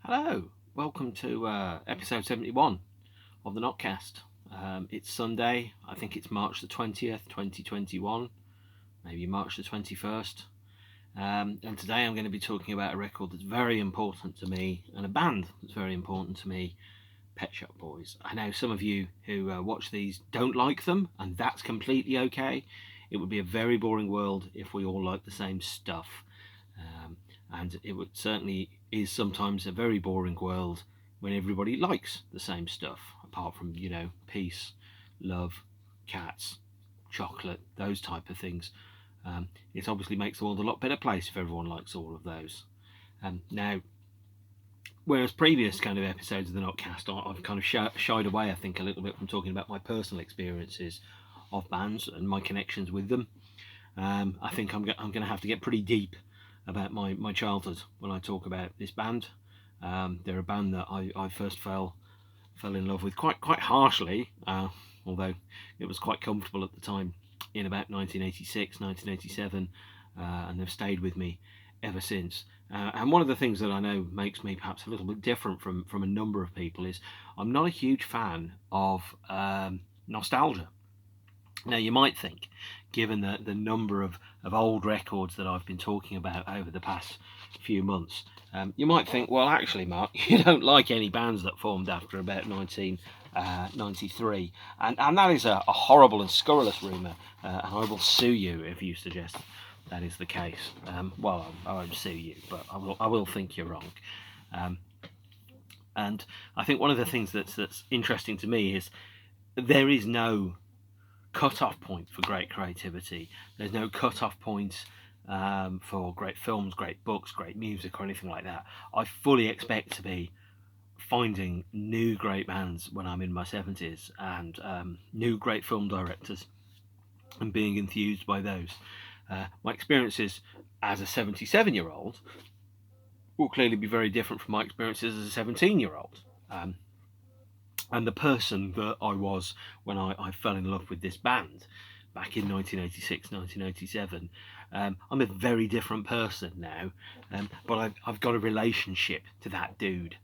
Hello, welcome to episode 71 of the Notcast. It's Sunday, I think it's March the 20th, 2021, maybe March the 21st. And today I'm going to be talking about a record that's very important to me and a band that's very important to me, Pet Shop Boys. I know some of you who watch these don't like them, and that's completely okay. It would be a very boring world if we all liked the same stuff. And it would certainly is sometimes a very boring world when everybody likes the same stuff, apart from peace, love, cats, chocolate, those type of things. It obviously makes the world a lot better place if everyone likes all of those. Now, whereas previous kind of episodes of the Notcast, I've kind of shied away, I think, a little bit from talking about my personal experiences of bands and my connections with them. I think I'm going to have to get pretty deep about my childhood when I talk about this band. They're a band that I first fell in love with quite harshly, although it was quite comfortable at the time, in about 1986, 1987, and they've stayed with me ever since. And one of the things that I know makes me perhaps a little bit different from a number of people is I'm not a huge fan of nostalgia. Now, you might think, given the number of old records that I've been talking about over the past few months, you might think, well, actually, Mark, you don't like any bands that formed after about 1993. And that is a horrible and scurrilous rumour, and I will sue you if you suggest that is the case. Well, I won't sue you, but I will think you're wrong. And I think one of the things that's interesting to me is there is no cut-off point for great creativity. There's no cut-off point for great films, great books, great music, or anything like that. I fully expect to be finding new great bands when I'm in my 70s, and new great film directors, and being enthused by those. My experiences as a 77-year-old will clearly be very different from my experiences as a 17-year-old. And the person that I was when I fell in love with this band back in 1986, 1987, I'm a very different person now, but I've got a relationship to that dude.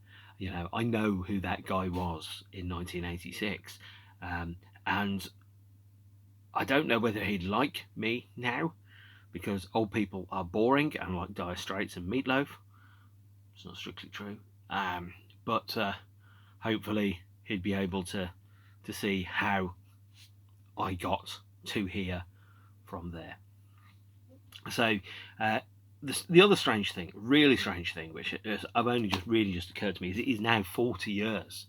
I know who that guy was in 1986, and I don't know whether he'd like me now, because old people are boring and like Dire Straits and Meatloaf. It's not strictly true, but hopefully he'd be able to see how I got to here from there. So the other strange thing, really strange thing, which I've only just occurred to me, is it is now 40 years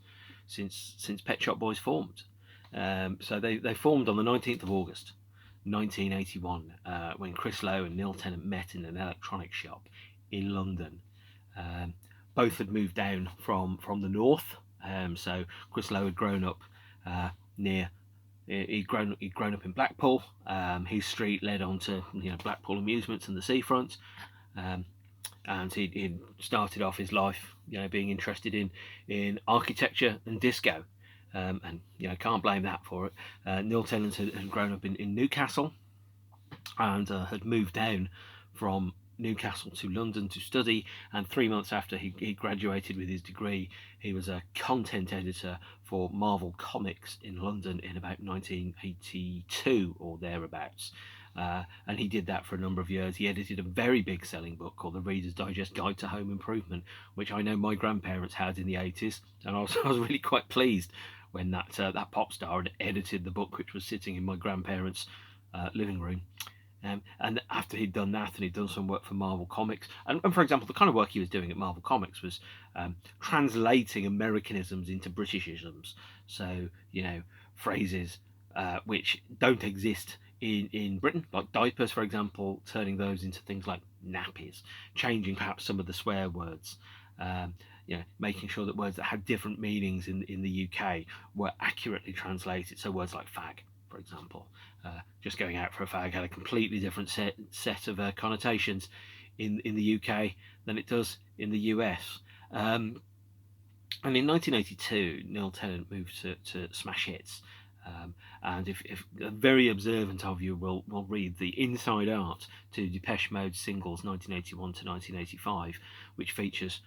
since Pet Shop Boys formed. So they formed on the 19th of August 1981, when Chris Lowe and Neil Tennant met in an electronics shop in London. Both had moved down from the north. So Chris Lowe had grown up near. He'd grown up in Blackpool. His street led on to Blackpool Amusements and the seafront, and he'd started off his life being interested in architecture and disco, and can't blame that for it. Neil Tennant had grown up in Newcastle, and had moved down from Newcastle to London to study, and 3 months after he graduated with his degree, he was a content editor for Marvel Comics in London in about 1982 or thereabouts. And he did that for a number of years. He edited a very big selling book called The Reader's Digest Guide to Home Improvement, which I know my grandparents had in the 80s, and I was really quite pleased when that pop star had edited the book, which was sitting in my grandparents' living room. And after he'd done that, and he'd done some work for Marvel Comics, and for example, the kind of work he was doing at Marvel Comics was translating Americanisms into Britishisms. So, phrases which don't exist in Britain, like diapers, for example, turning those into things like nappies, changing perhaps some of the swear words, making sure that words that had different meanings in the UK were accurately translated. So words like fag, for example, just going out for a fag had a completely different set of connotations in the UK than it does in the US. And in 1982, Neil Tennant moved to Smash Hits, And if very observant of you will read the inside art to Depeche Mode singles 1981 to 1985, which features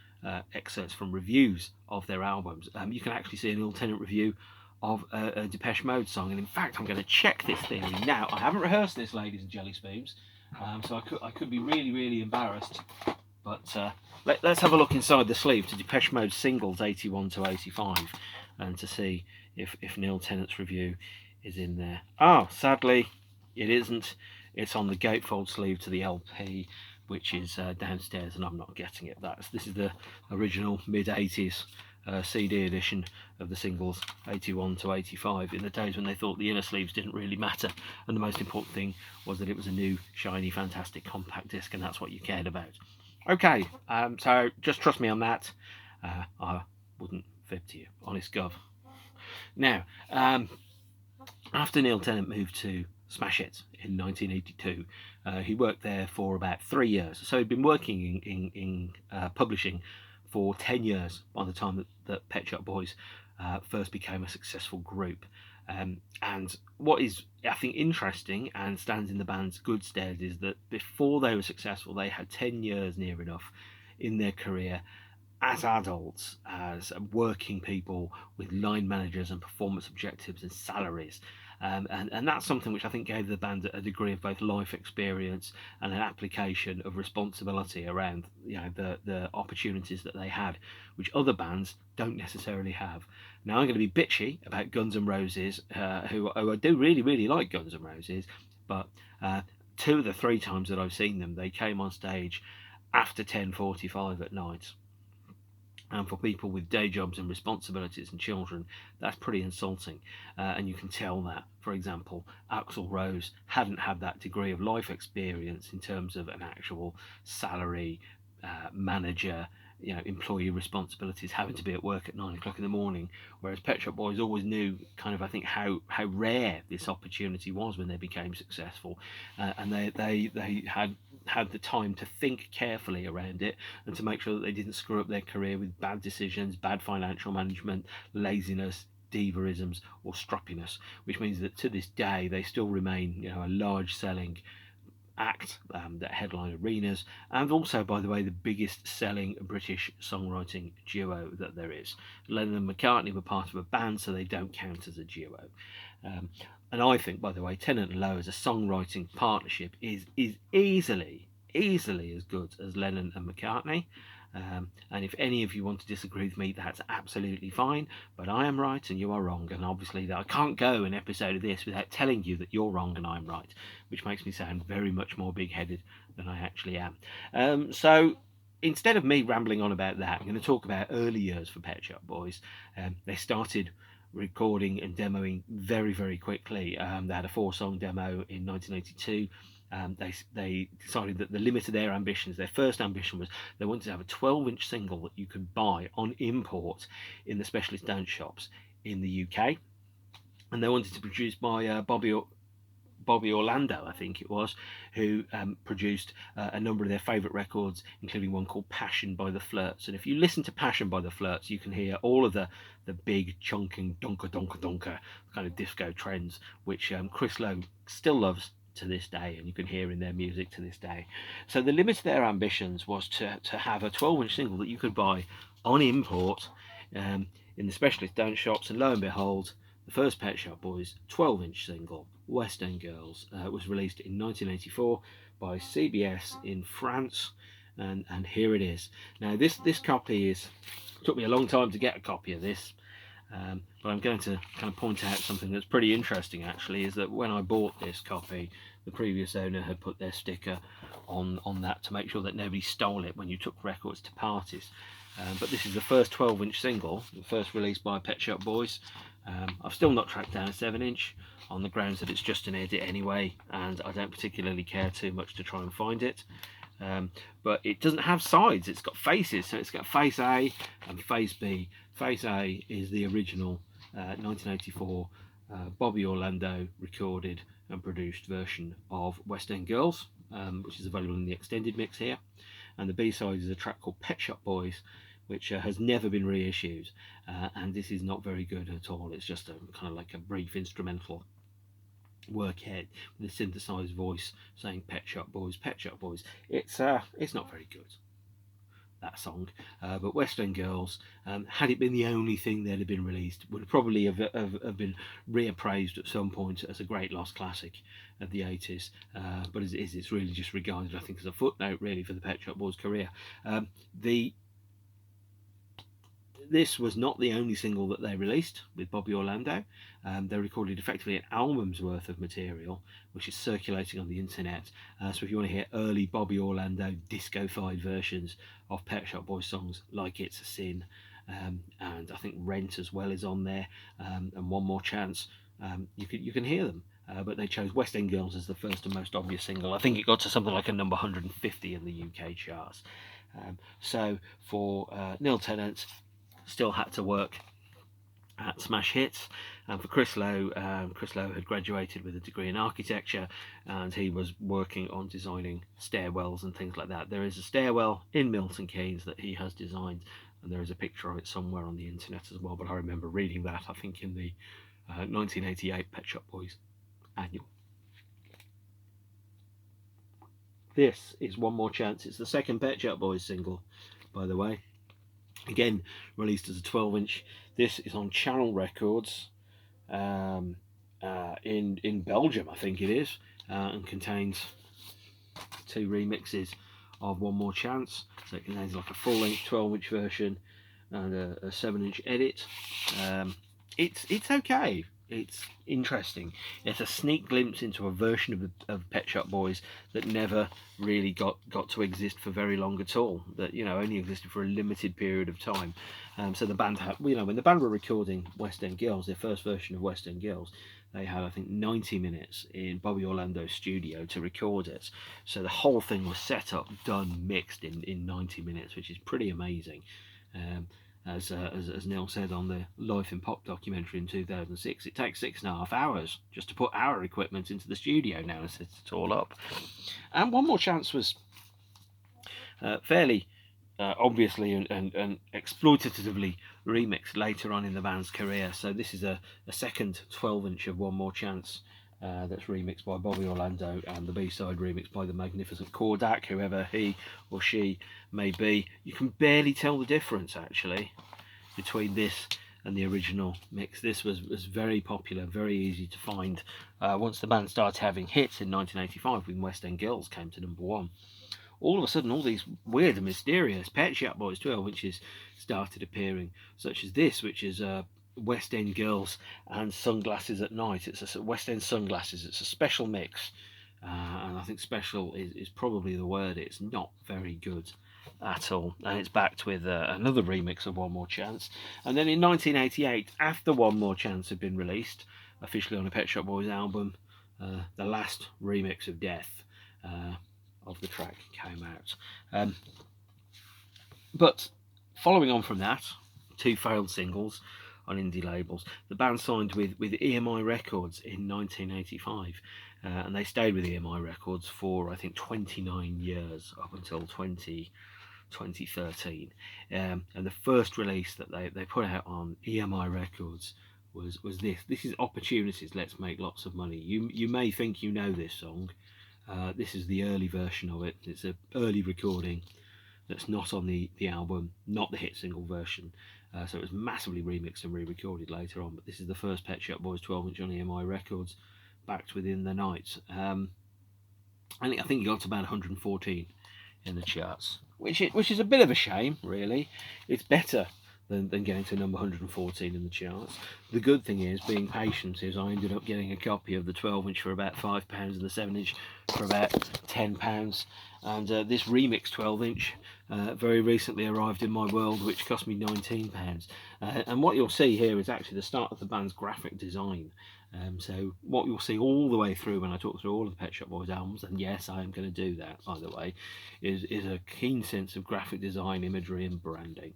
excerpts from reviews of their albums, you can actually see an alternate review of a Depeche Mode song. And in fact, I'm going to check this theory now. I haven't rehearsed this, ladies and jelly spoons, so I could be really embarrassed. But let's have a look inside the sleeve to Depeche Mode singles 81 to 85, and to see if Neil Tennant's review is in there. Oh, sadly, it isn't. It's on the gatefold sleeve to the LP, which is downstairs, and I'm not getting it. This is the original mid-80s CD edition of the singles 81 to 85, in the days when they thought the inner sleeves didn't really matter, and the most important thing was that it was a new, shiny, fantastic compact disc, and that's what you cared about. Okay, so just trust me on that. I wouldn't fib to you, honest gov. Now, after Neil Tennant moved to Smash It in 1982, he worked there for about 3 years. So he'd been working in publishing for 10 years by the time that Pet Shop Boys first became a successful group. And what is, I think, interesting and stands in the band's good stead is that before they were successful, they had 10 years near enough in their career as adults, as working people with line managers and performance objectives and salaries. And that's something which I think gave the band a degree of both life experience and an application of responsibility around, the opportunities that they had, which other bands don't necessarily have. Now, I'm going to be bitchy about Guns N' Roses, who I do really like Guns N' Roses, but 2 of the 3 times that I've seen them, they came on stage after 10:45 at night. And for people with day jobs and responsibilities and children, that's pretty insulting. And you can tell that, for example, Axl Rose hadn't had that degree of life experience in terms of an actual salary, manager, employee responsibilities, having to be at work at 9 o'clock in the morning. Whereas Pet Shop Boys always knew kind of, I think, how rare this opportunity was when they became successful. And they had the time to think carefully around it and to make sure that they didn't screw up their career with bad decisions, bad financial management, laziness, divaisms, or stroppiness, which means that to this day they still remain, a large selling act that headline arenas, and also, by the way, the biggest selling British songwriting duo that there is. Lennon and McCartney were part of a band, so they don't count as a duo. And I think, by the way, Tennant and Lowe as a songwriting partnership is easily as good as Lennon and McCartney. And if any of you want to disagree with me, that's absolutely fine, but I am right and you are wrong, and obviously I can't go an episode of this without telling you that you're wrong and I'm right, which makes me sound very much more big-headed than I actually am. So instead of me rambling on about that, I'm going to talk about early years for Pet Shop Boys. They started recording and demoing very quickly. They had a 4-song demo in 1982. They decided that the limit of their ambitions, their first ambition, was they wanted to have a 12-inch single that you could buy on import in the specialist dance shops in the UK, and they wanted to produce by Bobby Orlando, I think it was, who produced a number of their favourite records, including one called Passion by the Flirts. And if you listen to Passion by the Flirts, you can hear all of the big chunking donka kind of disco trends, which Chris Lowe still loves to this day, and you can hear in their music to this day. So the limit of their ambitions was to have a 12-inch single that you could buy on import in the specialist dance shops, and lo and behold, the first Pet Shop Boys 12-inch single, West End Girls, was released in 1984 by CBS in France, and here it is. Now this copy took me a long time to get a copy of this, but I'm going to kind of point out something that's pretty interesting actually, is that when I bought this copy, the previous owner had put their sticker on that to make sure that nobody stole it when you took records to parties. But this is the first 12-inch single, the first released by Pet Shop Boys. I've still not tracked down a 7-inch on the grounds that it's just an edit anyway, and I don't particularly care too much to try and find it. But it doesn't have sides, it's got faces, so it's got face A and face B. Face A is the original 1984 Bobby Orlando recorded and produced version of West End Girls, which is available in the extended mix here. And the B-side is a track called Pet Shop Boys, which has never been reissued, and this is not very good at all. It's just a kind of like a brief instrumental workhead with a synthesized voice saying "Pet Shop Boys, Pet Shop Boys." It's not very good, that song. But West End Girls, had it been the only thing that had been released, would probably have been reappraised at some point as a great lost classic of the 80s. But as it is, it's really just regarded, I think, as a footnote really for the Pet Shop Boys career. This was not the only single that they released with Bobby Orlando. They recorded effectively an album's worth of material, which is circulating on the internet. So if you want to hear early Bobby Orlando disco-fied versions of Pet Shop Boys songs, like It's a Sin, and I think Rent as well is on there, and One More Chance, you can hear them. But they chose West End Girls as the first and most obvious single. I think it got to something like a number 150 in the UK charts. So for Neil Tennant, still had to work at Smash Hits, and for Chris Lowe had graduated with a degree in architecture, and he was working on designing stairwells and things like that. There is a stairwell in Milton Keynes that he has designed, and there is a picture of it somewhere on the internet as well, but I remember reading that, I think, in the 1988 Pet Shop Boys annual. This is One More Chance. It's the second Pet Shop Boys single, by the way. Again, released as a 12-inch. This is on Channel Records in Belgium, I think it is, and contains 2 remixes of One More Chance. So it contains like a full-length 12-inch version and a 7-inch edit. It's okay. It's interesting. It's a sneak glimpse into a version of Pet Shop Boys that never really got to exist for very long at all. That only existed for a limited period of time. So the band had, when the band were recording West End Girls, their first version of West End Girls, they had, I think, 90 minutes in Bobby Orlando's studio to record it. So the whole thing was set up, done, mixed in 90 minutes, which is pretty amazing. As Neil said on the Life in Pop documentary in 2006, it takes 6.5 hours just to put our equipment into the studio now and set it all up. And One More Chance was fairly obviously and exploitatively remixed later on in the band's career. So this is a second 12-inch of One More Chance that's remixed by Bobby Orlando, and the B-side remixed by the magnificent Kordak, whoever he or she may be. You can barely tell the difference, actually, between this and the original mix. This was very popular, very easy to find once the band started having hits in 1985 when West End Girls came to number 1. All of a sudden, all these weird and mysterious Pet Shop Boys 12-inches started appearing, such as this, which is West End Girls and Sunglasses at Night. It's a West End Sunglasses. It's a special mix, and I think special is probably the word. It's not very good at all, and it's backed with another remix of One More Chance. And then in 1988, after One More Chance had been released officially on a Pet Shop Boys album, the last remix of Death of the track came out. But following on from that, 2 failed singles on indie labels, the band signed with EMI Records in 1985, and they stayed with EMI Records for, I think, 29 years up until 2013. And the first release that they put out on EMI Records was this. This is Opportunities, Let's Make Lots of Money. You may think you know this song. This is the early version of it. It's an early recording that's not on the album, not the hit single version. So it was massively remixed and re-recorded later on, but this is the first Pet Shop Boys 12-inch on EMI Records, backed within the night. I think it got to about 114 in the charts, which is a bit of a shame, really. It's better than getting to number 114 in the charts. The good thing is, being patient, is I ended up getting a copy of the 12-inch for about £5 and the 7-inch for about £10. And this remix 12-inch very recently arrived in my world, which cost me £19. And what you'll see here is actually the start of the band's graphic design. So what you'll see all the way through when I talk through all of the Pet Shop Boys albums, and yes, I am going to do that, by the way, is a keen sense of graphic design, imagery and branding.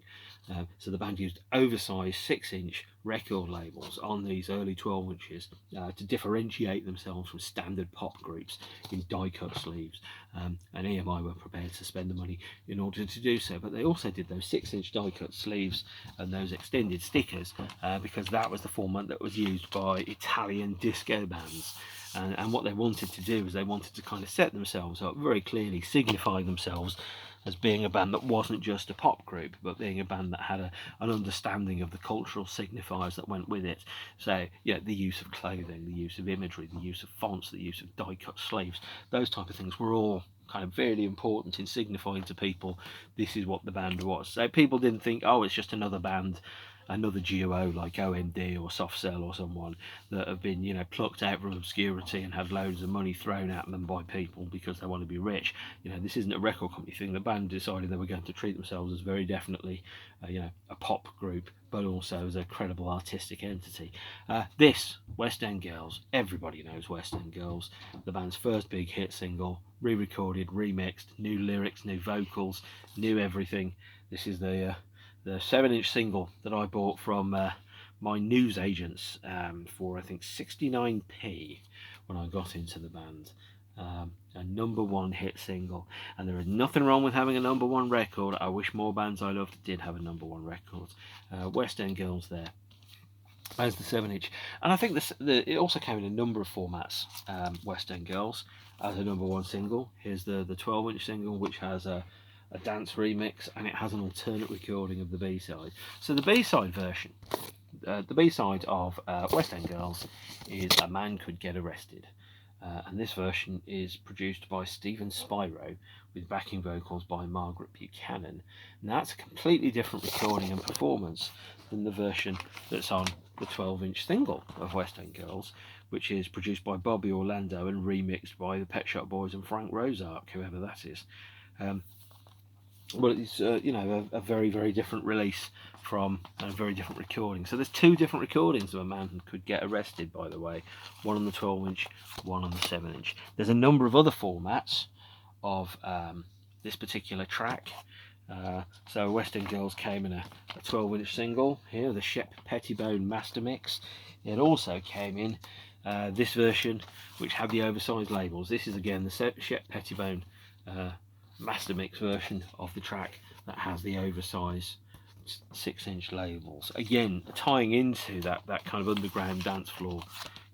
So the band used oversized 6-inch record labels on these early 12 inches to differentiate themselves from standard pop groups in die-cut sleeves, and EMI were prepared to spend the money in order to do so. But they also did those 6-inch die-cut sleeves and those extended stickers because that was the format that was used by Italian disco bands. And what they wanted to do is they wanted to kind of set themselves up very clearly, signify themselves as being a band that wasn't just a pop group, but being a band that had an understanding of the cultural signifiers that went with it. So, the use of clothing, the use of imagery, the use of fonts, the use of die-cut sleeves, those type of things were all kind of very important in signifying to people this is what the band was. So people didn't think, oh, it's just another band, another duo like OMD or Soft Cell or someone that have been, plucked out from obscurity and had loads of money thrown at them by people because they want to be rich. This isn't a record company thing. The band decided they were going to treat themselves as very definitely, a pop group, but also as a credible artistic entity. This, West End Girls, everybody knows West End Girls, the band's first big hit single, re-recorded, remixed, new lyrics, new vocals, new everything. This is the 7-inch single that I bought from my newsagents for I think 69p when I got into the band. A number one hit single, and there is nothing wrong with having a number one record. I wish more bands I loved did have a number one record. West End Girls there as the 7-inch, and I think it also came in a number of formats. West End Girls as a number one single. Here's the 12-inch single, which has a dance remix, and it has an alternate recording of the B-side. So the B-side version, the B-side of West End Girls is A Man Could Get Arrested, and this version is produced by Stephen Spyro with backing vocals by Margaret Buchanan. Now that's a completely different recording and performance than the version that's on the 12-inch single of West End Girls, which is produced by Bobby Orlando and remixed by the Pet Shop Boys and Frank Rozark, whoever that is. Well, it's a very, very different release from a very different recording. So there's two different recordings of A Man Could Get Arrested, by the way. One on the 12-inch, one on the 7-inch. There's a number of other formats of this particular track. So West End Girls came in a 12-inch single. Here, the Shep Pettibone Master Mix. It also came in this version, which had the oversized labels. This is again the Shep Pettibone Master Mix version of the track that has the oversized 6-inch labels, again tying into that kind of underground dance floor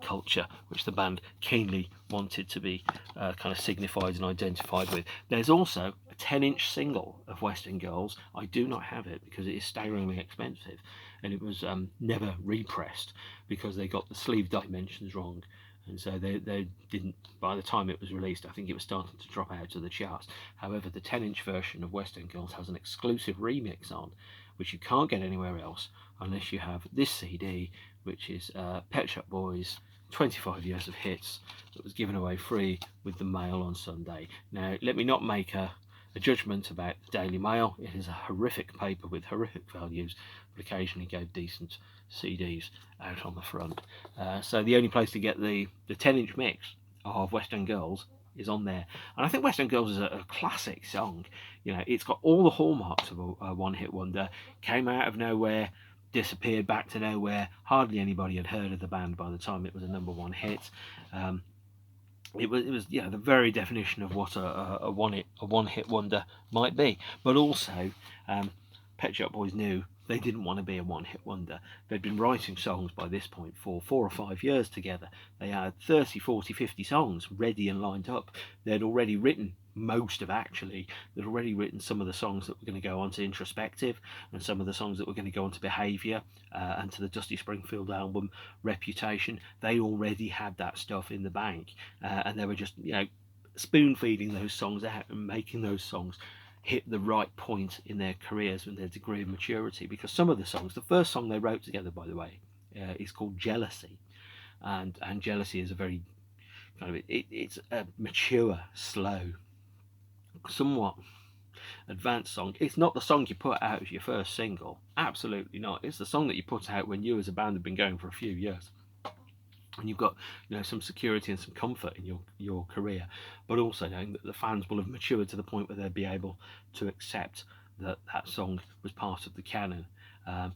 culture which the band keenly wanted to be kind of signified and identified with. There's also a 10-inch single of West End Girls. I do not have it because it is staggeringly expensive, and it was never repressed because they got the sleeve dimensions wrong. And so they didn't, by the time it was released, I think it was starting to drop out of the charts. However, the 10-inch version of West End Girls has an exclusive remix on, which you can't get anywhere else unless you have this CD, which is Pet Shop Boys 25 Years of Hits, that was given away free with the Mail on Sunday. Now, let me not make a judgment about the Daily Mail. It is a horrific paper with horrific values, but occasionally gave decent CDs out on the front. So the only place to get the 10-inch mix of West End Girls is on there. And I think West End Girls is a classic song. It's got all the hallmarks of a one-hit wonder. Came out of nowhere, disappeared back to nowhere. Hardly anybody had heard of the band by the time it was a number one hit. It was the very definition of what a one-hit wonder might be. But also, Pet Shop Boys knew they didn't want to be a one-hit wonder. They'd been writing songs by this point for 4 or 5 years together. They had 30, 40, 50 songs ready and lined up. They'd already written they'd already written some of the songs that were going to go on to Introspective, and some of the songs that were going to go on to Behaviour, and to the Dusty Springfield album Reputation. They already had that stuff in the bank, and they were just spoon feeding those songs out and making those songs hit the right point in their careers and their degree of maturity. Because some of the songs, the first song they wrote together, by the way, is called Jealousy, and Jealousy is a very kind of it's a mature, slow, somewhat advanced song. It's not the song you put out as your first single, absolutely not. It's the song that you put out when you as a band have been going for a few years and you've got some security and some comfort in your career, but also knowing that the fans will have matured to the point where they'll be able to accept that song was part of the canon.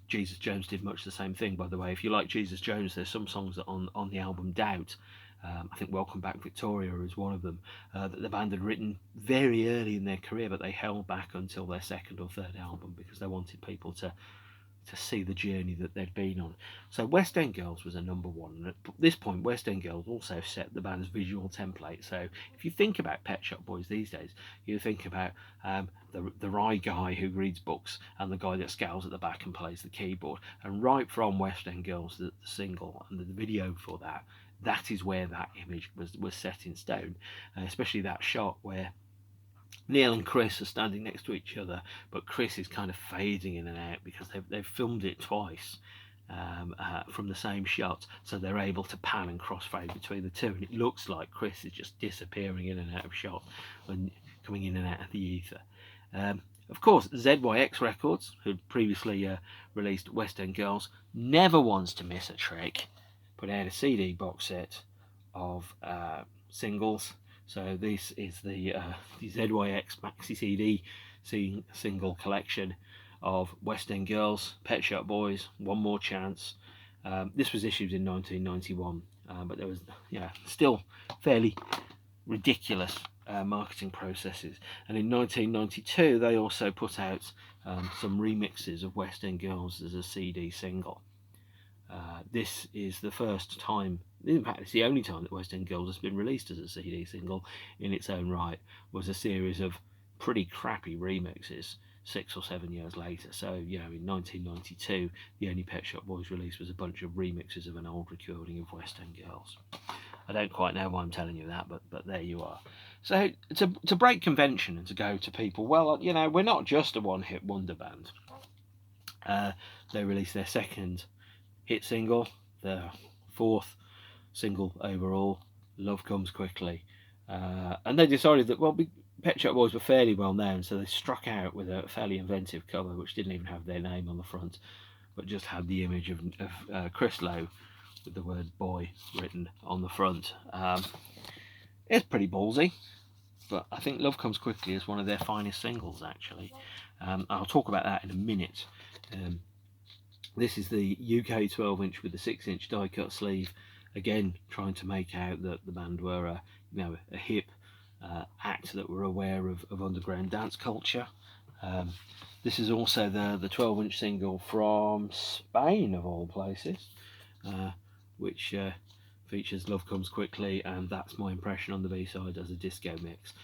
Jesus Jones did much the same thing, by the way. If you like Jesus Jones, there's some songs that on the album Doubt. I think Welcome Back Victoria is one of them, that the band had written very early in their career, but they held back until their second or third album because they wanted people to see the journey that they'd been on. So West End Girls was a number one, and at this point West End Girls also set the band's visual template. So if you think about Pet Shop Boys these days, you think about the wry guy who reads books and the guy that scowls at the back and plays the keyboard. And right from West End Girls, the single and the video for that, that is where that image was set in stone, especially that shot where Neil and Chris are standing next to each other, but Chris is kind of fading in and out because they've filmed it twice from the same shot, so they're able to pan and crossfade between the two, and it looks like Chris is just disappearing in and out of shot and coming in and out of the ether. Of course, ZYX Records, who'd previously released West End Girls, never wants to miss a trick, put out a CD box set of singles. So this is the ZYX Maxi CD single collection of West End Girls, Pet Shop Boys, One More Chance. This was issued in 1991, but there was still fairly ridiculous marketing processes. And in 1992 they also put out some remixes of West End Girls as a CD single. This is the first time, in fact it's the only time, that West End Girls has been released as a CD single in its own right. Was a series of pretty crappy remixes 6 or 7 years later. So in 1992 the only Pet Shop Boys release was a bunch of remixes of an old recording of West End Girls. I don't quite know why I'm telling you that, but there you are. So to break convention and to go to people, well, we're not just a one-hit wonder band. They released their second hit single, their fourth single overall, Love Comes Quickly, and they decided that, well, Pet Shop Boys were fairly well known, so they struck out with a fairly inventive cover which didn't even have their name on the front, but just had the image of Chris Lowe with the word boy written on the front. It's pretty ballsy, but I think Love Comes Quickly is one of their finest singles, actually. I'll talk about that in a minute. This is the UK 12-inch with the 6-inch die-cut sleeve, again trying to make out that the band were a hip act that were aware of underground dance culture. This is also the 12-inch single from Spain, of all places, which features Love Comes Quickly, and That's My Impression on the B-side as a disco mix.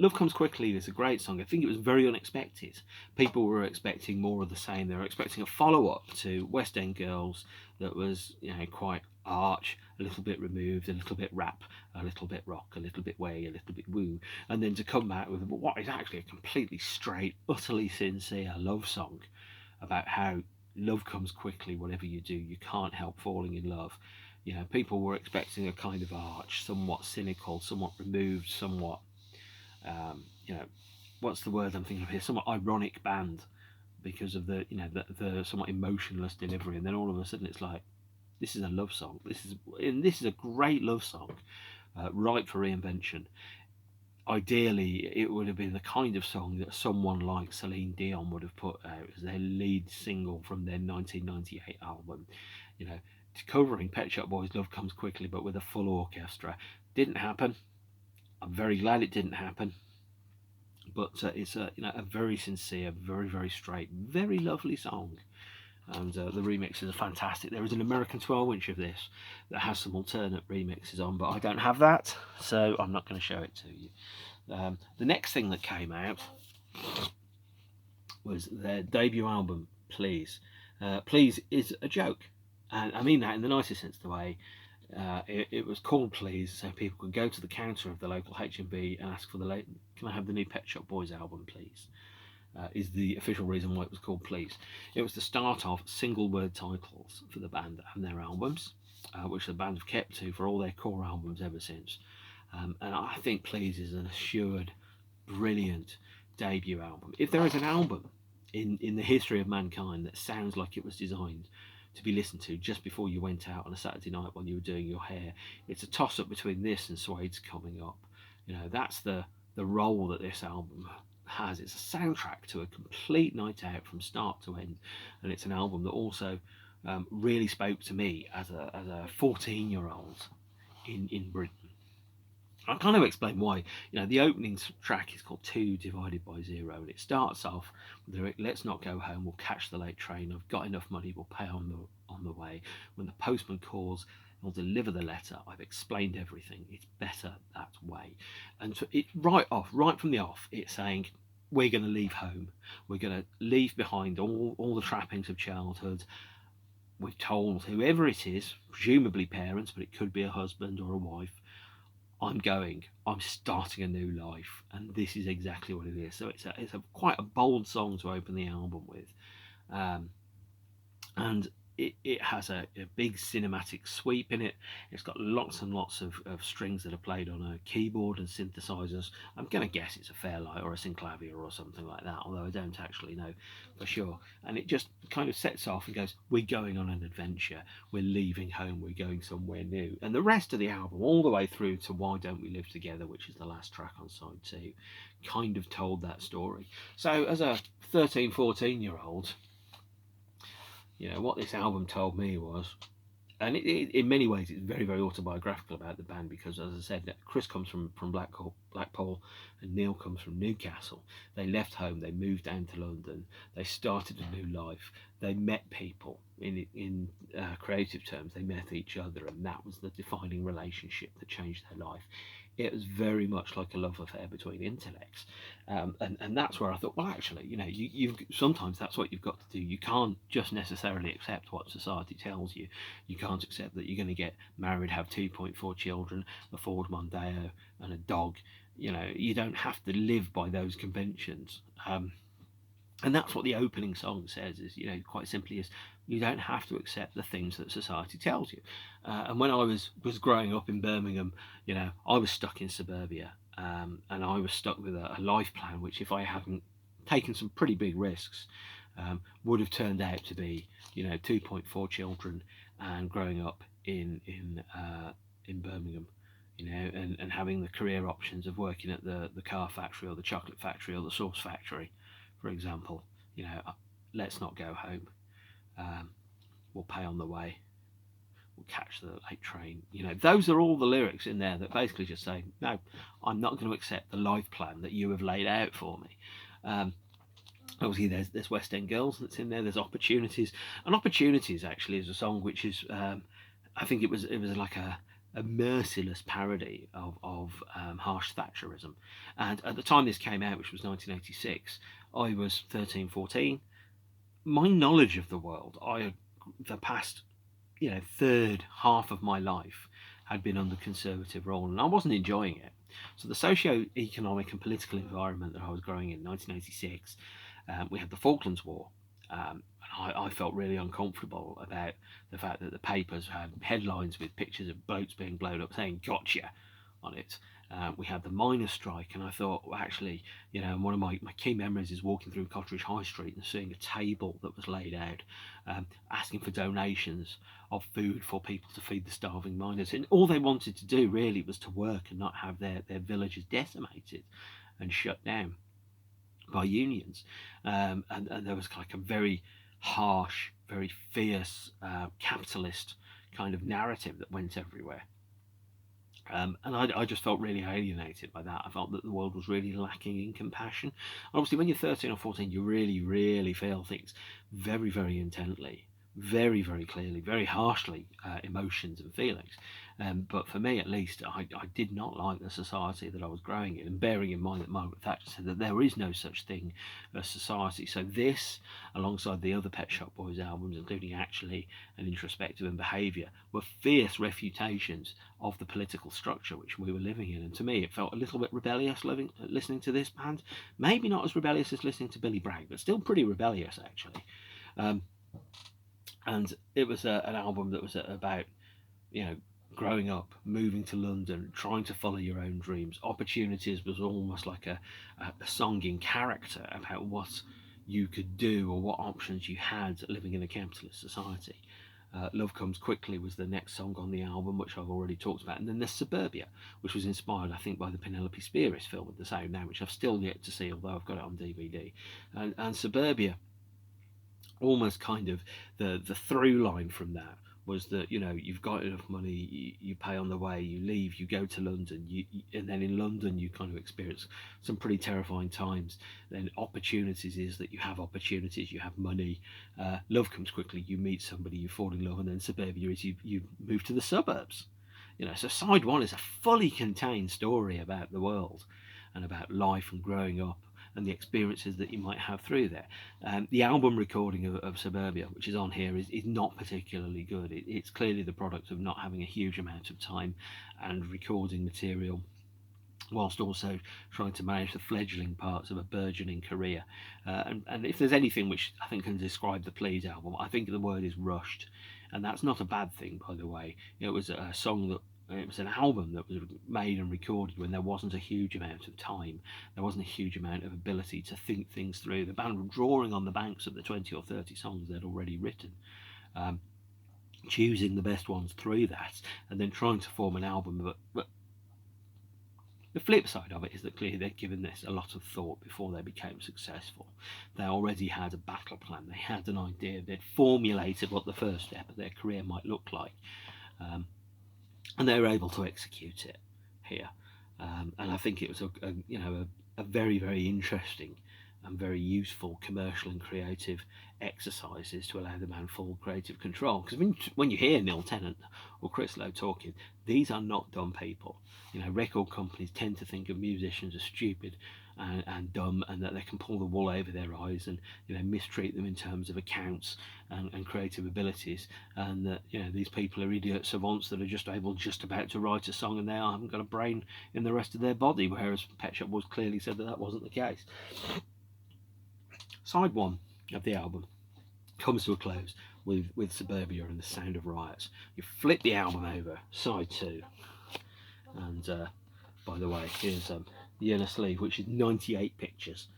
Love Comes Quickly is a great song. I think it was very unexpected. People were expecting more of the same. They were expecting a follow-up to West End Girls that was quite arch, a little bit removed, a little bit rap, a little bit rock, a little bit way, a little bit woo, and then to come back with what is actually a completely straight, utterly sincere love song about how love comes quickly. Whatever you do, you can't help falling in love. People were expecting a kind of arch, somewhat cynical, somewhat removed, somewhat what's the word I'm thinking of here? Somewhat ironic band because of the somewhat emotionless delivery, and then all of a sudden it's like, this is a love song. This is a great love song, ripe for reinvention. Ideally, it would have been the kind of song that someone like Celine Dion would have put out as their lead single from their 1998 album. Covering Pet Shop Boys' Love Comes Quickly, but with a full orchestra. Didn't happen. I'm very glad it didn't happen, but it's a very sincere, very, very straight, very lovely song, and the remixes are fantastic. There is an American 12-inch of this that has some alternate remixes on, but I don't have that, so I'm not going to show it to you. The next thing that came out was their debut album, Please. Please is a joke, and I mean that in the nicest sense of the way. It was called Please so people could go to the counter of the local H&B and ask for can I have the new Pet Shop Boys album, please? Is the official reason why it was called Please. It was the start of single word titles for the band and their albums, which the band have kept to for all their core albums ever since. And I think Please is an assured, brilliant debut album. If there is an album in the history of mankind that sounds like it was designed to be listened to just before you went out on a Saturday night when you were doing your hair, it's a toss-up between this and Suede's Coming Up. That's the role that this album has. It's a soundtrack to a complete night out from start to end, and it's an album that also really spoke to me as a 14-year-old in Britain. I'll kind of explain why. The opening track is called 2 divided by 0, and it starts off with the lyric, "Let's not go home, we'll catch the late train. I've got enough money, we'll pay on the way. When the postman calls, he'll deliver the letter. I've explained everything. It's better that way." And so it right from the off, it's saying we're going to leave home. We're going to leave behind all the trappings of childhood. We've told whoever it is, presumably parents, but it could be a husband or a wife, I'm starting a new life, and this is exactly what it is. So it's a quite a bold song to open the album with, and it has a big cinematic sweep in it. It's got lots and lots of strings that are played on a keyboard and synthesizers. I'm going to guess it's a Fairlight or a synclavier or something like that, although I don't actually know for sure. And it just kind of sets off and goes, we're going on an adventure, we're leaving home, we're going somewhere new. And the rest of the album, all the way through to Why Don't We Live Together, which is the last track on side 2, kind of told that story. So as a 13, 14-year-old, what this album told me was, and in many ways it's very, very autobiographical about the band, because, as I said, Chris comes from Blackpool and Neil comes from Newcastle. They left home, they moved down to London, they started a new life, they met people in creative terms, they met each other, and that was the defining relationship that changed their life. It was very much like a love affair between intellects, and that's where I thought, well, actually, you've sometimes that's what you've got to do. You can't just necessarily accept what society tells you. You can't accept that you're going to get married, have 2.4 children, a Ford Mondeo, and a dog. You don't have to live by those conventions. And that's what the opening song says, is, quite simply, is you don't have to accept the things that society tells you. And when I was growing up in Birmingham, I was stuck in Suburbia, and I was stuck with a life plan, which, if I hadn't taken some pretty big risks, would have turned out to be, 2.4 children and growing up in Birmingham, and having the career options of working at the car factory or the chocolate factory or the sauce factory, for example. Let's not go home. We'll pay on the way. We'll catch the late train. Those are all the lyrics in there that basically just say, no, I'm not going to accept the life plan that you have laid out for me. Obviously, there's West End Girls that's in there. There's Opportunities, and Opportunities actually is a song which is, I think it was like a merciless parody of harsh Thatcherism. And at the time this came out, which was 1986, I was 13, 14. My knowledge of the world, the past, third half of my life had been under conservative rule, and I wasn't enjoying it. So the socio-economic and political environment that I was growing in 1986, we had the Falklands War, and I felt really uncomfortable about the fact that the papers had headlines with pictures of boats being blown up saying "gotcha" on it. We had the miners' strike, and I thought, well, actually, one of my key memories is walking through Cotteridge High Street and seeing a table that was laid out, asking for donations of food for people to feed the starving miners. And all they wanted to do really was to work and not have their villages decimated and shut down by unions. And there was like a very harsh, very fierce capitalist kind of narrative that went everywhere. And I just felt really alienated by that. I felt that the world was really lacking in compassion. Obviously, when you're 13 or 14, you really, really feel things very, very intently, very, very clearly, very harshly, emotions and feelings. But for me, at least, I did not like the society that I was growing in, and bearing in mind that Margaret Thatcher said that there is no such thing as society. So this, alongside the other Pet Shop Boys albums, including Actually and Introspective and Behaviour, were fierce refutations of the political structure which we were living in. And to me, it felt a little bit rebellious listening to this band. Maybe not as rebellious as listening to Billy Bragg, but still pretty rebellious, actually. And it was an album that was about, growing up, moving to London, trying to follow your own dreams. Opportunities was almost like a song in character about what you could do or what options you had living in a capitalist society. Love Comes Quickly was the next song on the album, which I've already talked about. And then there's Suburbia, which was inspired, I think, by the Penelope Spheeris film with the same name, which I've still yet to see, although I've got it on DVD. And Suburbia, almost kind of the through line from that was that, you know, you've got enough money, you pay on the way, you leave, you go to London, and then in London you kind of experience some pretty terrifying times. Then opportunities is that you have opportunities, you have money. Love Comes Quickly, you meet somebody, you fall in love, and then Suburbia is you move to the suburbs. You know, so side one is a fully contained story about the world and about life and growing up and the experiences that you might have through there. The album recording of Suburbia, which is on here, is not particularly good. It's clearly the product of not having a huge amount of time and recording material, whilst also trying to manage the fledgling parts of a burgeoning career. And if there's anything which I think can describe the Please album, I think the word is rushed. And that's not a bad thing, by the way. It was a song that it was an album that was made and recorded when there wasn't a huge amount of time. There wasn't a huge amount of ability to think things through. The band were drawing on the banks of the 20 or 30 songs they'd already written, choosing the best ones through that, and then trying to form an album. But the flip side of it is that clearly they'd given this a lot of thought before they became successful. They already had a battle plan. They had an idea. They'd formulated what the first step of their career might look like. And they were able to execute it here, and I think it was a very, very interesting and very useful commercial and creative exercises to allow the band full creative control. Because when you hear Neil Tennant or Chris Lowe talking, these are not dumb people. You know, record companies tend to think of musicians as stupid and dumb, and that they can pull the wool over their eyes and, you know, mistreat them in terms of accounts and creative abilities, and that, you know, these people are idiot savants that are just about to write a song and they haven't got a brain in the rest of their body, whereas Pet Shop Boys clearly said that wasn't the case. Side one of the album comes to a close with Suburbia and the Sound of Riots. You flip the album over, side two, and by the way, here's the inner sleeve, which is 98 pictures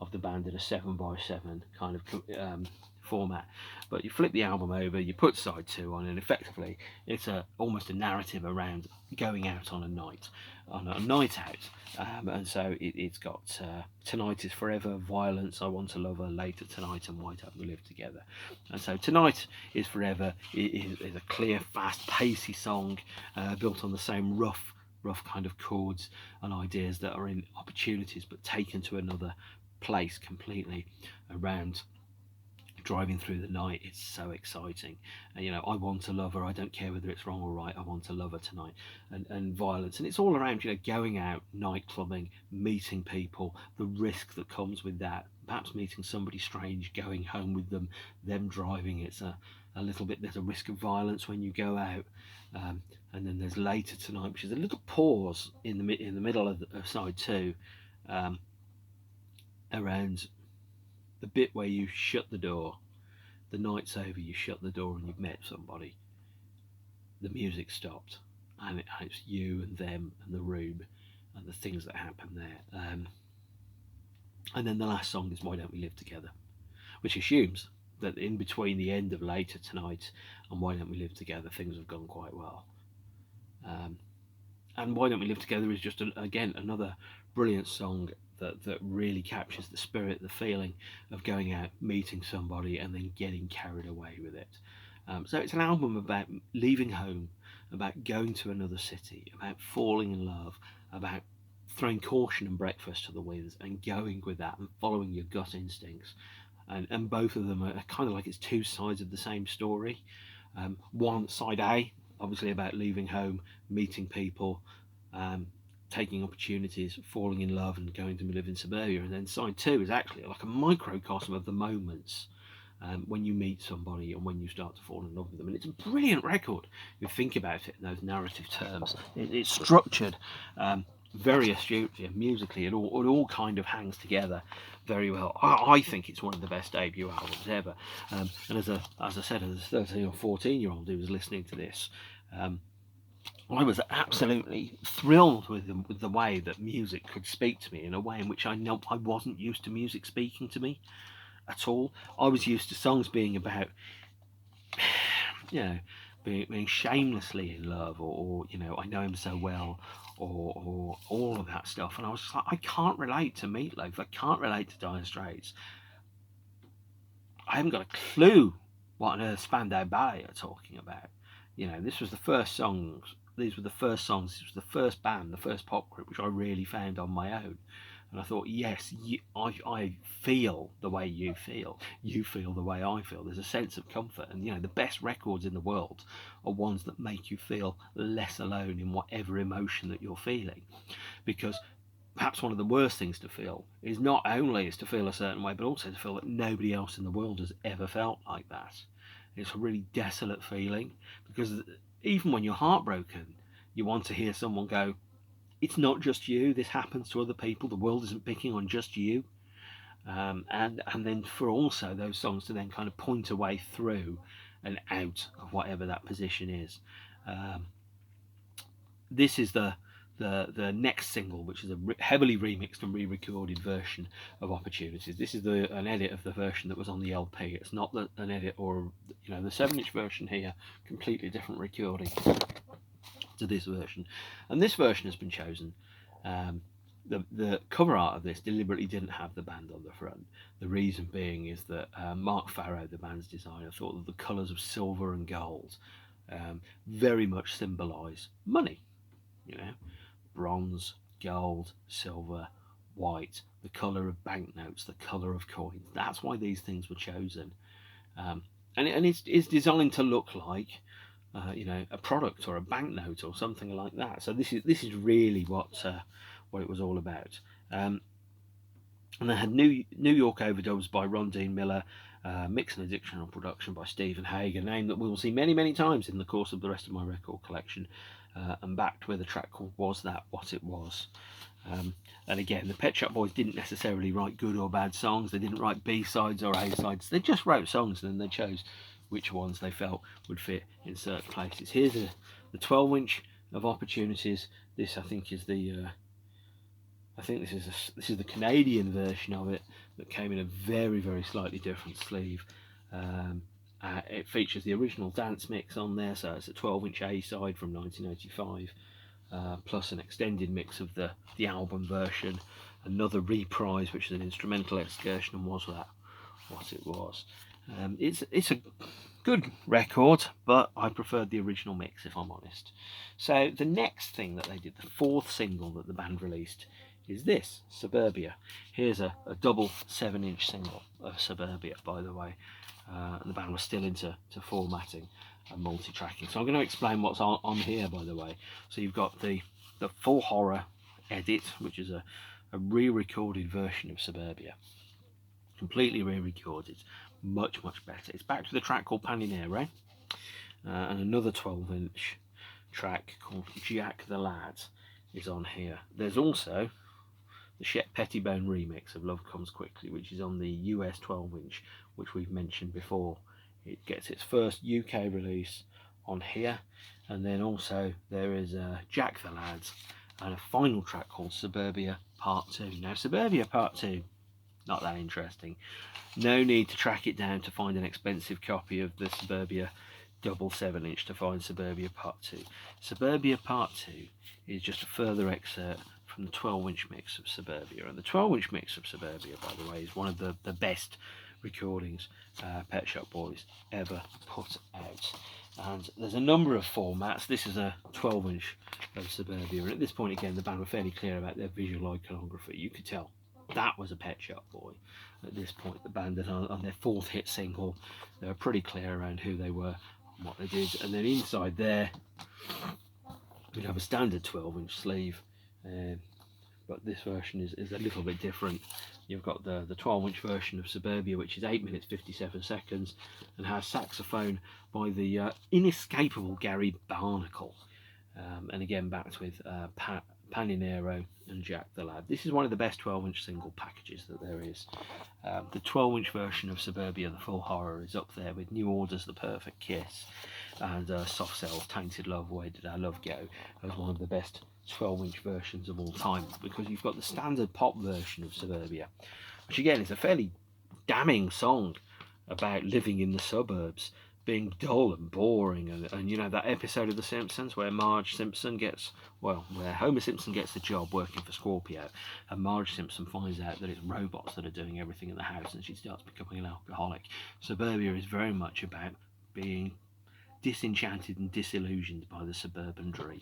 of the band in a 7x7 kind of format. But you flip the album over, you put side two on, and effectively it's almost a narrative around going out on a night out. And so it's got Tonight Is Forever, Violence, I Want to Love Her, Later Tonight, and Why Don't We Live Together. And so Tonight Is Forever is a clear, fast, pacey song built on the same rough kind of chords and ideas that are in Opportunities, but taken to another place completely around driving through the night. It's so exciting. And, you know, I want to love her, I don't care whether it's wrong or right, I want to love her tonight. And Violence, and it's all around, you know, going out, night clubbing, meeting people, the risk that comes with that, perhaps meeting somebody strange, going home with them driving. It's a little bit, there's a risk of violence when you go out. And then there's Later Tonight, which is a little pause in the middle of side two, around the bit where you shut the door. The night's over, you shut the door and you've met somebody. The music stopped, and it's you and them and the room and the things that happen there. And then the last song is Why Don't We Live Together, which assumes that in between the end of Later Tonight and Why Don't We Live Together, things have gone quite well. And Why Don't We Live Together is just, again, another brilliant song that really captures the spirit, the feeling of going out, meeting somebody, and then getting carried away with it. So it's an album about leaving home, about going to another city, about falling in love, about throwing caution and breakfast to the winds and going with that and following your gut instincts. And both of them are kind of like it's two sides of the same story. One, side A, obviously about leaving home, meeting people, taking opportunities, falling in love and going to live in Suburbia. And then side two is actually like a microcosm of the moments when you meet somebody and when you start to fall in love with them. And it's a brilliant record if you think about it in those narrative terms. It's structured very astutely, and musically it all kind of hangs together very well. I think it's one of the best debut albums ever. And as I said, as a 13 or 14 year old who was listening to this, I was absolutely thrilled with the way that music could speak to me in a way in which I know I wasn't used to music speaking to me at all. I was used to songs being about being shamelessly in love, or I know him so well, or all of that stuff. And I was just like, I can't relate to Meatloaf. I can't relate to Dire Straits. I haven't got a clue what on earth Spandau Ballet are talking about. This was the first songs. These were the first songs. This was the first band, the first pop group, which I really found on my own. And I thought, yes, I feel the way you feel. You feel the way I feel. There's a sense of comfort. And, the best records in the world are ones that make you feel less alone in whatever emotion that you're feeling. Because perhaps one of the worst things to feel is not only is to feel a certain way, but also to feel that nobody else in the world has ever felt like that. It's a really desolate feeling, because even when you're heartbroken, you want to hear someone go, it's not just you, this happens to other people, the world isn't picking on just you. And then for also those songs to then kind of point a way through and out of whatever that position is. This is the next single, which is a heavily remixed and re-recorded version of Opportunities. This is an edit of the version that was on the LP. It's not an edit, or the 7-inch version here, completely different recording to this version. And this version has been chosen. The cover art of this deliberately didn't have the band on the front. The reason being is that Mark Farrow, the band's designer, thought that the colours of silver and gold very much symbolise money. Bronze, gold, silver, white, the colour of banknotes, the colour of coins. That's why these things were chosen. And it's designed to look like a product or a banknote or something like that. So this is really what it was all about. And they had New York overdubs by Ron Dean Miller, mix and additional production by Stephen Hague, a name that we will see many, many times in the course of the rest of my record collection, and backed with a track called Was That What It Was. And again, the Pet Shop Boys didn't necessarily write good or bad songs. They didn't write B-sides or A-sides. They just wrote songs, and then they chose which ones they felt would fit in certain places. Here's the 12-inch of Opportunities. This, I think, is the this is the Canadian version of it that came in a very, very slightly different sleeve. It features the original dance mix on there, so it's a 12-inch A-side from 1985, plus an extended mix of the album version, another reprise, which is an instrumental excursion, and Was That What It Was. It's a good record, but I preferred the original mix, if I'm honest. So the next thing that they did, the 4th single that the band released, is this, Suburbia. Here's a double 7-inch single of Suburbia, by the way. And the band was still into formatting and multi-tracking. So I'm going to explain what's on here, by the way. So you've got the full horror edit, which is a re-recorded version of Suburbia. Completely re-recorded. Much, much better. It's back to the track called Paninaro, and another 12-inch track called Jack the Lad is on here. There's also the Shep Pettibone remix of Love Comes Quickly, which is on the US 12-inch, which we've mentioned before. It gets its first UK release on here, and then also there is Jack the Lad and a final track called Suburbia Part 2. Now, Suburbia Part 2, not that interesting. No need to track it down to find an expensive copy of the Suburbia double 7-inch to find Suburbia Part 2. Suburbia Part 2 is just a further excerpt from the 12-inch mix of Suburbia. And the 12-inch mix of Suburbia, by the way, is one of the best recordings Pet Shop Boys ever put out. And there's a number of formats. This is a 12-inch of Suburbia. And at this point, again, the band were fairly clear about their visual iconography. You could tell that was a Pet Shop Boy. At this point, the band had on their 4th hit single, they were pretty clear around who they were and what they did. And then inside there, you'd have a standard 12-inch sleeve, but this version is a little bit different. You've got the 12-inch version of Suburbia, which is 8 minutes 57 seconds and has saxophone by the inescapable Gary Barnacle, and again backed with Paninaro and Jack the Lad. This is one of the best 12-inch single packages that there is. The 12-inch version of Suburbia, the full horror, is up there with New Order's The Perfect Kiss and Soft Cell's Tainted Love, Where Did Our Love Go, as one of the best 12-inch versions of all time, because you've got the standard pop version of Suburbia, which again is a fairly damning song about living in the suburbs, being dull and boring, and you know that episode of The Simpsons where Marge Simpson gets, well, where Homer Simpson gets the job working for Scorpio, and Marge Simpson finds out that it's robots that are doing everything in the house, and she starts becoming an alcoholic. Suburbia is very much about being disenchanted and disillusioned by the suburban dream.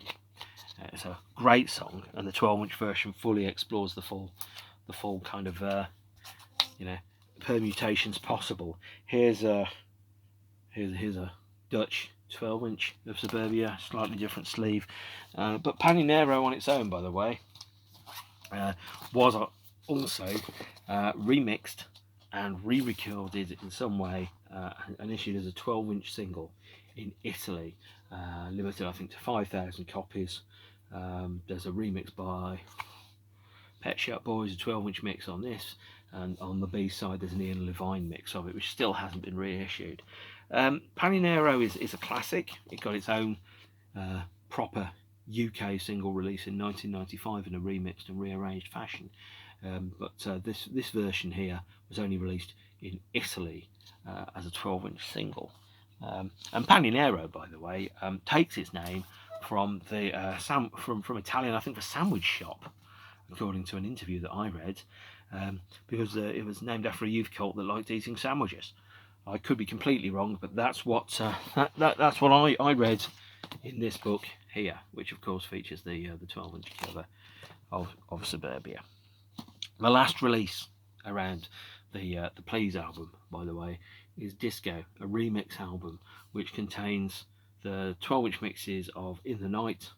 It's a great song, and the 12-inch version fully explores the full kind of you know, permutations possible. Here's a Dutch 12-inch of Suburbia, slightly different sleeve, but Paninaro on its own, by the way, was also remixed and re-recorded in some way and issued as a 12-inch single in Italy, limited I think to 5,000 copies. There's a remix by Pet Shop Boys, a 12-inch mix on this, and on the B side there's an Ian Levine mix of it, which still hasn't been reissued. Paninaro is a classic. It got its own proper UK single release in 1995 in a remixed and rearranged fashion, but this version here was only released in Italy as a 12-inch single. And Paninaro, by the way, takes its name from the from Italian, I think, the sandwich shop, according to an interview that I read, because it was named after a youth cult that liked eating sandwiches. I could be completely wrong, but that's what that's what I read in this book here, which of course features the 12-inch cover of Suburbia. The last release around the Please album, by the way, is Disco, a remix album which contains the 12-inch mixes of In the Night,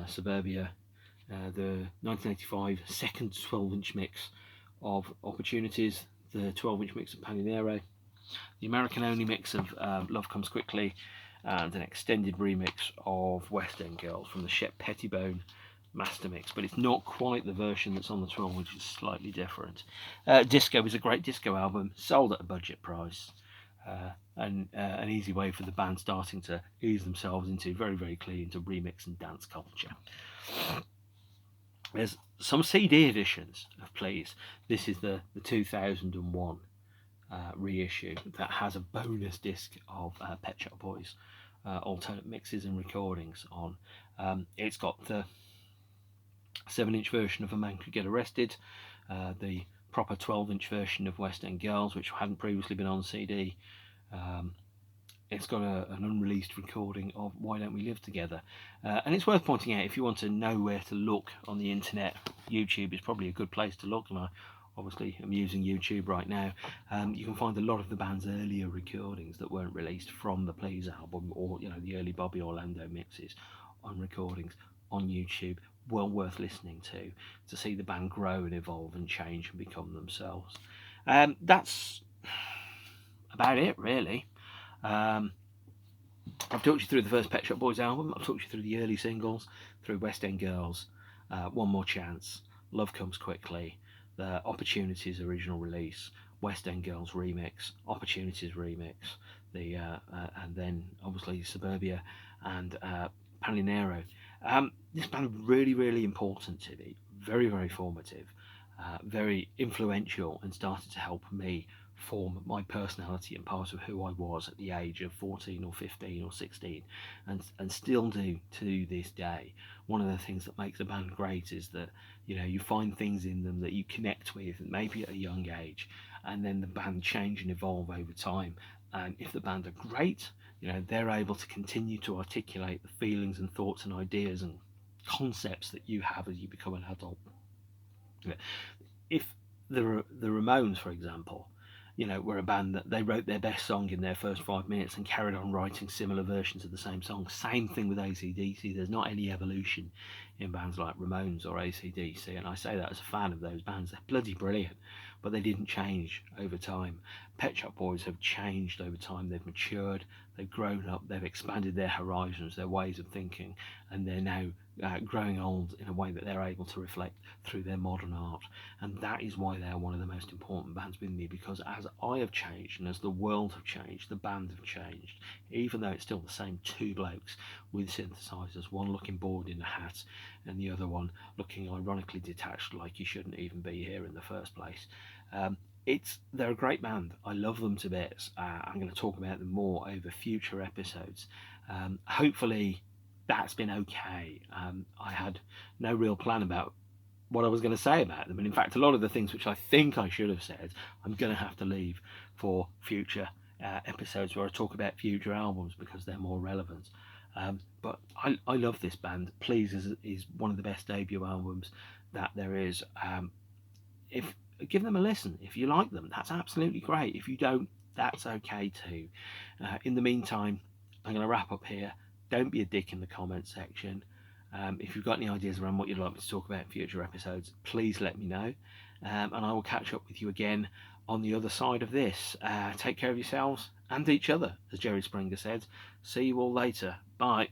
Suburbia, the 1985 second 12-inch mix of Opportunities, the 12-inch mix of Paninaro, the American-only mix of Love Comes Quickly, and an extended remix of West End Girls from the Shep Pettibone master mix, but it's not quite the version that's on the 12, which is slightly different. Disco is a great disco album, sold at a budget price, and an easy way for the band starting to ease themselves into very clean into remix and dance culture. There's some CD editions of Please. This is the 2001 reissue that has a bonus disc of Pet Shop Boys alternate mixes and recordings on. It's got the 7-inch version of A Man Could Get Arrested, the proper 12-inch version of West End Girls, which hadn't previously been on CD. It's got an unreleased recording of Why Don't We Live Together, and it's worth pointing out, if you want to know where to look on the internet, YouTube is probably a good place to look, and I obviously am using YouTube right now. You can find a lot of the band's earlier recordings that weren't released from the Please album, or the early Bobby Orlando mixes on recordings on YouTube. Well worth listening to see the band grow and evolve and change and become themselves. That's about it, really. I've talked you through the first Pet Shop Boys album. I've talked you through the early singles, through West End Girls, One More Chance, Love Comes Quickly, the Opportunities original release, West End Girls remix, Opportunities remix, and then obviously Suburbia and Paninaro. This band was really important to me, very formative, very influential, and started to help me form my personality and part of who I was at the age of 14 or 15 or 16, and still do to this day. One of the things that makes a band great is that you find things in them that you connect with, maybe at a young age, and then the band change and evolve over time. And if the band are great, they're able to continue to articulate the feelings and thoughts and ideas and concepts that you have as you become an adult. If the Ramones, for example, were a band that they wrote their best song in their first 5 minutes and carried on writing similar versions of the same song. Same thing with AC/DC. There's not any evolution in bands like Ramones or AC/DC, and I say that as a fan of those bands. They're bloody brilliant, but they didn't change over time. Pet Shop Boys have changed over time. They've matured, they've grown up, they've expanded their horizons, their ways of thinking, and they're now growing old in a way that they're able to reflect through their modern art. And that is why they're one of the most important bands with me, because as I have changed and as the world have changed, the band have changed, even though it's still the same two blokes with synthesizers, one looking bored in a hat and the other one looking ironically detached, like you shouldn't even be here in the first place. they're a great band. I love them to bits. I'm going to talk about them more over future episodes. Hopefully, that's been okay. I had no real plan about what I was going to say about them, and in fact, a lot of the things which I think I should have said, I'm going to have to leave for future episodes where I talk about future albums because they're more relevant. But I love this band. Please is one of the best debut albums that there is. If Give them a listen. If you like them, that's absolutely great. If you don't, that's okay too. In the meantime, I'm going to wrap up here. Don't be a dick in the comment section. If you've got any ideas around what you'd like me to talk about in future episodes, please let me know. And I will catch up with you again on the other side of this. Take care of yourselves and each other, as Jerry Springer said. See you all later. Bye.